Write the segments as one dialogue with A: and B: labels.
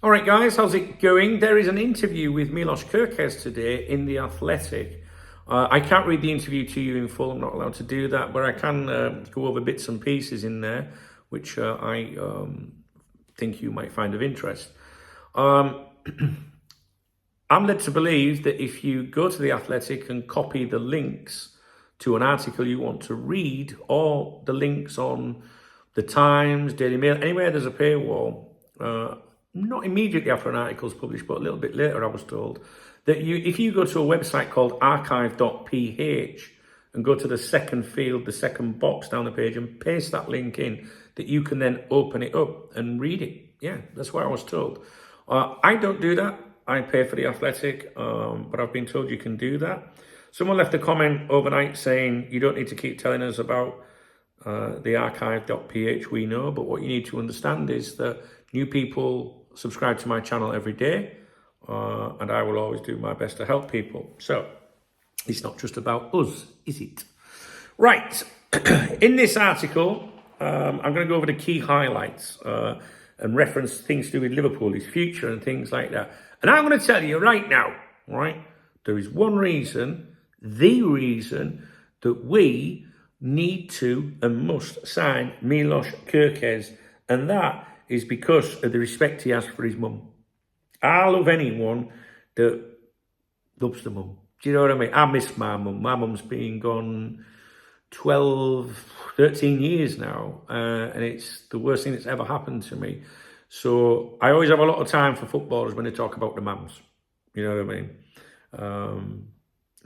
A: All right, guys, how's it going? There is an interview with Milos Kerkez today in The Athletic. I can't read the interview to you in full, I'm not allowed to do that, but I can go over bits and pieces in there, which I think you might find of interest. I'm led to believe that if you go to The Athletic and copy the links to an article you want to read, or the links on the Times, Daily Mail, anywhere there's a paywall, not immediately after an article is published, but a little bit later, I was told, that if you go to a website called archive.ph and go to the second field, the second box down the page, and paste that link in, that you can then open it up and read it. Yeah, that's what I was told. I don't do that. I pay for The Athletic, but I've been told you can do that. Someone left a comment overnight saying, you don't need to keep telling us about the archive.ph, we know, but what you need to understand is that new people subscribe to my channel every day, and I will always do my best to help people. So it's not just about us, is it? Right, in this article, I'm going to go over the key highlights and reference things to do with Liverpool, his future and things like that. And I'm going to tell you right now, right, there is one reason, the reason that we need to and must sign Milos Kerkez, and that is because of the respect he has for his mum. I love anyone that loves the mum. Do you know what I mean? I miss my mum. My mum's been gone 12, 13 years now, and it's the worst thing that's ever happened to me. So I always have a lot of time for footballers when they talk about the mums. You know what I mean?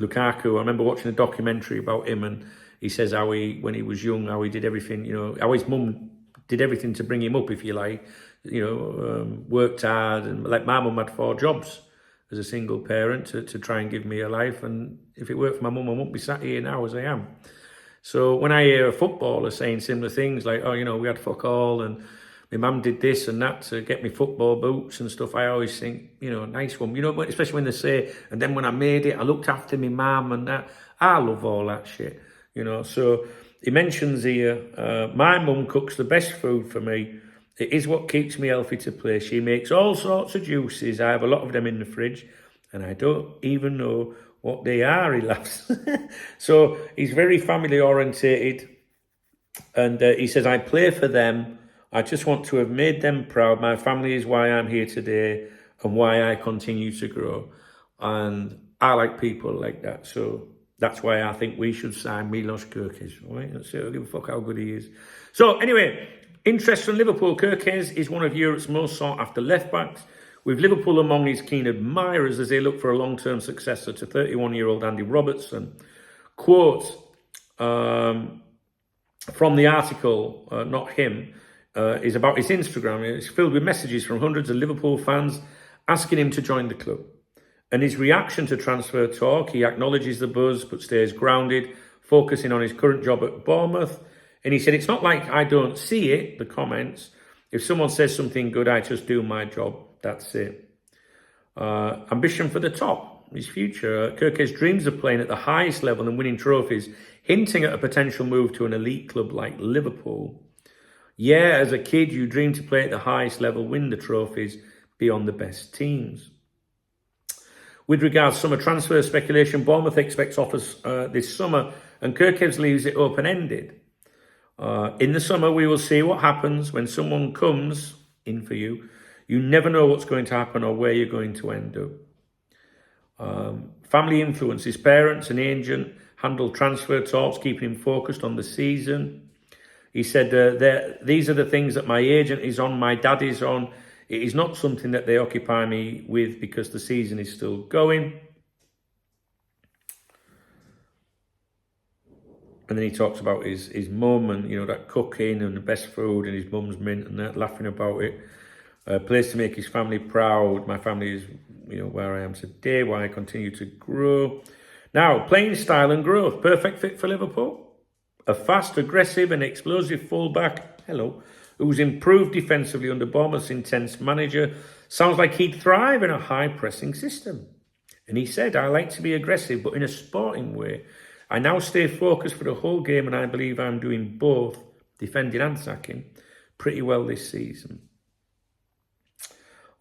A: Lukaku, I remember watching a documentary about him, and he says how when he was young, how he did everything, you know, how his mum did everything to bring him up, if you like, you know, worked hard. And like my mum had 4 jobs as a single parent to try and give me a life. And if it worked for my mum, I wouldn't be sat here now as I am. So when I hear a footballer saying similar things like, oh, you know, we had fuck all and my mum did this and that to get me football boots and stuff, I always think, you know, nice one. You know, especially when they say, and then when I made it, I looked after my mum and that. I love all that shit, you know. So he mentions here, my mum cooks the best food for me. It is what keeps me healthy to play. She makes all sorts of juices. I have a lot of them in the fridge, and I don't even know what they are, he laughs. So he's very family orientated, and he says, I play for them. I just want to have made them proud. My family is why I'm here today and why I continue to grow. And I like people like that. So that's why I think we should sign Milos Kerkez. All right? That's it. I don't give a fuck how good he is. So anyway, interest from Liverpool. Kerkez is one of Europe's most sought after left backs, with Liverpool among his keen admirers as they look for a long-term successor to 31-year-old Andy Robertson. Quote from the article, not him, is about his Instagram. It's filled with messages from hundreds of Liverpool fans asking him to join the club. And his reaction to transfer talk, he acknowledges the buzz but stays grounded, focusing on his current job at Bournemouth. And he said, it's not like I don't see it, the comments. If someone says something good, I just do my job. That's it. Ambition for the top, his future. Kerkez dreams of playing at the highest level and winning trophies, hinting at a potential move to an elite club like Liverpool. Yeah, as a kid, you dreamed to play at the highest level, win the trophies, be on the best teams. With regards to summer transfer speculation, Bournemouth expects offers this summer, and Kerkez leaves it open-ended. In the summer, we will see what happens when someone comes in for you. You never know what's going to happen or where you're going to end up. Family influence. His parents and agent handle transfer talks, keeping him focused on the season. He said, these are the things that my agent is on, my dad is on. It is not something that they occupy me with because the season is still going. And then he talks about his mum and, you know, that cooking and the best food and his mum's mint and that, laughing about it. Place to make his family proud. My family is, you know, where I am today, why I continue to grow. Now, playing style and growth. Perfect fit for Liverpool. A fast, aggressive and explosive fullback. Hello. Who's improved defensively under Bournemouth's intense manager. Sounds like he'd thrive in a high-pressing system. And he said, I like to be aggressive, but in a sporting way. I now stay focused for the whole game, and I believe I'm doing both, defending and attacking, pretty well this season.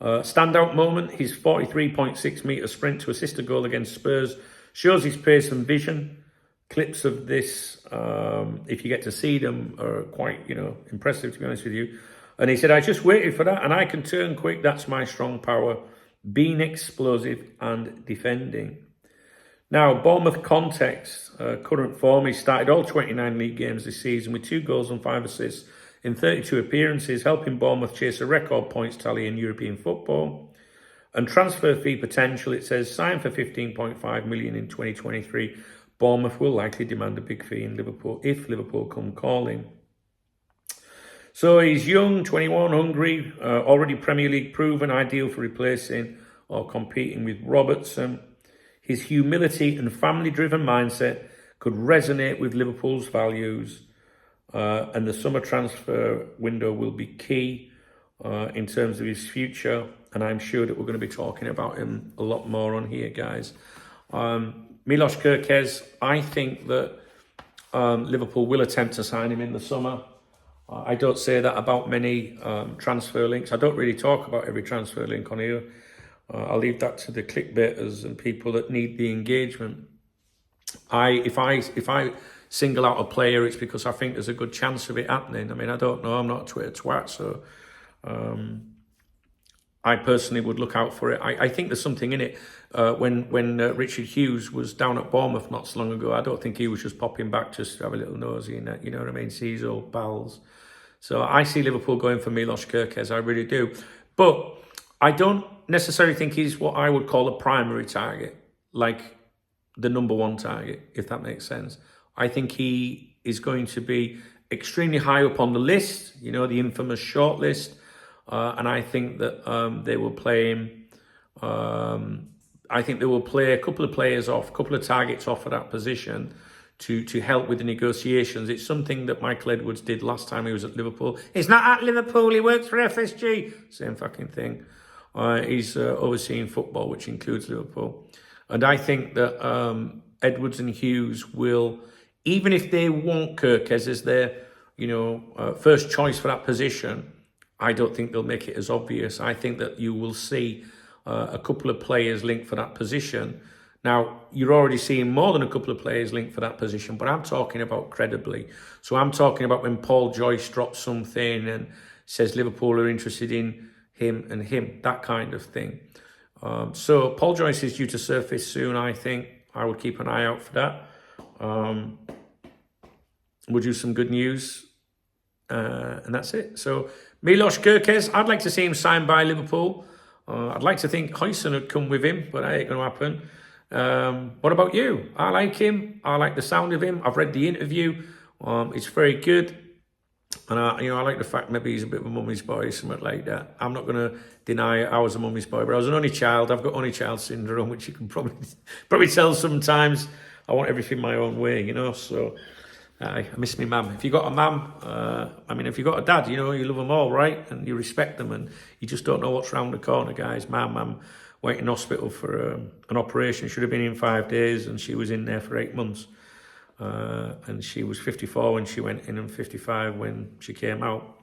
A: Standout moment, his 43.6 metre sprint to assist a goal against Spurs, shows his pace and vision. Clips of this, if you get to see them, are quite, impressive, to be honest with you. And he said, I just waited for that, and I can turn quick. That's my strong power. Being explosive and defending. Now, Bournemouth context, current form. He started all 29 league games this season with 2 goals and 5 assists in 32 appearances, helping Bournemouth chase a record points tally in European football. And transfer fee potential, it says, signed for 15.5 million in 2023. Bournemouth will likely demand a big fee in Liverpool if Liverpool come calling. So he's young, 21, hungry, already Premier League proven, ideal for replacing or competing with Robertson. His humility and family-driven mindset could resonate with Liverpool's values, and the summer transfer window will be key in terms of his future, and I'm sure that we're going to be talking about him a lot more on here, guys. Milos Kerkez, I think that Liverpool will attempt to sign him in the summer. I don't say that about many transfer links. I don't really talk about every transfer link on here. I'll leave that to the clickbaiters and people that need the engagement. If I single out a player, it's because I think there's a good chance of it happening. I mean, I don't know. I'm not a Twitter twat, so I personally would look out for it. I think there's something in it. When Richard Hughes was down at Bournemouth not so long ago, I don't think he was just popping back just to have a little nosy in that, you know what I mean? See his old pals. So I see Liverpool going for Milos Kerkez, I really do. But I don't necessarily think he's what I would call a primary target, like the number one target, if that makes sense. I think he is going to be extremely high up on the list, the infamous short list. And I think that they will play him. I think they will play a couple of players off, a couple of targets off for that position to help with the negotiations. It's something that Michael Edwards did last time he was at Liverpool. He's not at Liverpool, he works for FSG. Same fucking thing. He's overseeing football, which includes Liverpool. And I think that Edwards and Hughes will, even if they want Kerkez as their, first choice for that position, I don't think they'll make it as obvious. I think that you will see a couple of players linked for that position. Now, you're already seeing more than a couple of players linked for that position, but I'm talking about credibly. So I'm talking about when Paul Joyce drops something and says Liverpool are interested in him and him, that kind of thing. So Paul Joyce is due to surface soon, I think. I would keep an eye out for that. We'll do some good news. And that's it. So Milos Kerkez, I'd like to see him signed by Liverpool. I'd like to think Huijsen would come with him, but that ain't going to happen. What about you? I like him. I like the sound of him. I've read the interview. It's very good. And I like the fact maybe he's a bit of a mummy's boy, something like that. I'm not going to deny I was a mummy's boy, but I was an only child. I've got only child syndrome, which you can probably tell sometimes. I want everything my own way, So I miss my mum. If you got a mum, if you got a dad, you love them all, right? And you respect them, and you just don't know what's round the corner, guys. My mum went in hospital for an operation. Should have been in 5 days, and she was in there for 8 months. And she was 54 when she went in and 55 when she came out.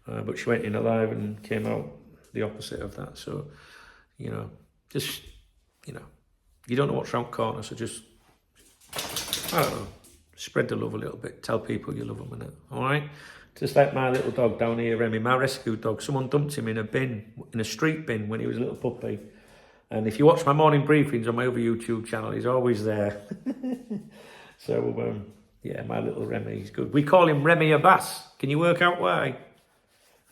A: But she went in alive and came out the opposite of that. So, you don't know what's round the corner, so just, I don't know. Spread the love a little bit. Tell people you love them, innit? All right? Just like my little dog down here, Remy, my rescue dog. Someone dumped him in a street bin when he was a little puppy. And if you watch my morning briefings on my other YouTube channel, he's always there. So, my little Remy, he's good. We call him Remy Abbas. Can you work out why?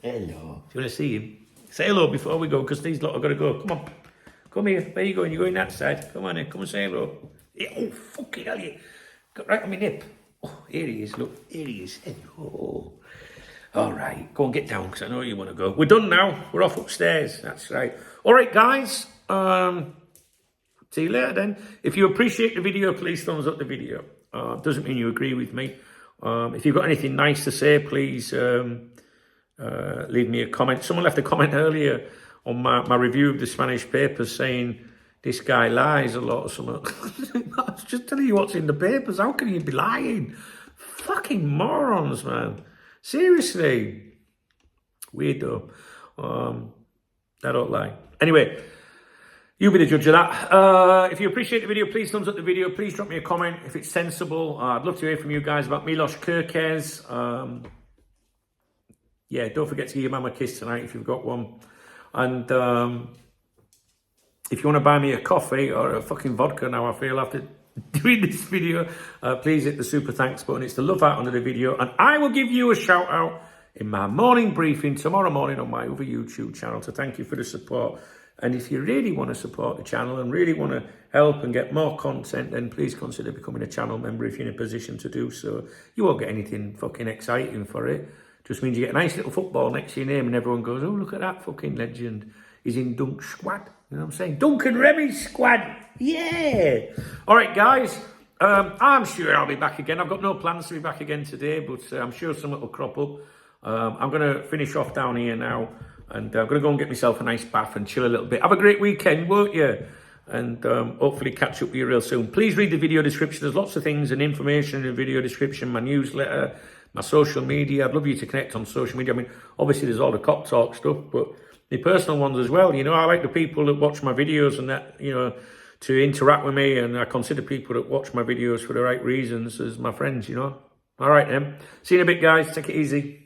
A: Hello. Do you want to see him? Say hello before we go, because these lot are going to go. Come on. Come here. Where are you going? You're going that side. Come on in. Come and say hello. Yeah, oh, fucking hell, you. Got right on my nip. Oh, here he is, look. Here he is. Hello. All right, go and get down, because I know you want to go. We're done now. We're off upstairs. That's right. All right, guys. See you later then. If you appreciate the video, please thumbs up the video. Doesn't mean you agree with me. If you've got anything nice to say, please leave me a comment. Someone left a comment earlier on my review of the Spanish papers saying this guy lies a lot or something. I was just telling you what's in the papers. How can you be lying? Fucking morons, man. Seriously. Weirdo. I don't lie. Anyway, you be the judge of that. If you appreciate the video, please thumbs up the video. Please drop me a comment if it's sensible. I'd love to hear from you guys about Milos Kerkez. Yeah, don't forget to give your mum a kiss tonight if you've got one. And if you want to buy me a coffee or a fucking vodka now, I feel, after doing this video, please hit the super thanks button. It's the love out under the video. And I will give you a shout out in my morning briefing tomorrow morning on my other YouTube channel to thank you for the support. And if you really want to support the channel and really want to help and get more content, then please consider becoming a channel member if you're in a position to do so. You won't get anything fucking exciting for it. Just means you get a nice little football next to your name and everyone goes, oh, look at that fucking legend. He's in Dunk's squad. You know what I'm saying? Duncan Remy's squad. Yeah. All right, guys. I'm sure I'll be back again. I've got no plans to be back again today, but I'm sure something will crop up. I'm going to finish off down here now. And I'm going to go and get myself a nice bath and chill a little bit. Have a great weekend, won't you? And hopefully catch up with you real soon. Please read the video description. There's lots of things and information in the video description. My newsletter, my social media. I'd love you to connect on social media. I mean, obviously there's all the Cop Talk stuff, but the personal ones as well. You know, I like the people that watch my videos and that, you know, to interact with me. And I consider people that watch my videos for the right reasons as my friends, you know. All right, then. See you in a bit, guys. Take it easy.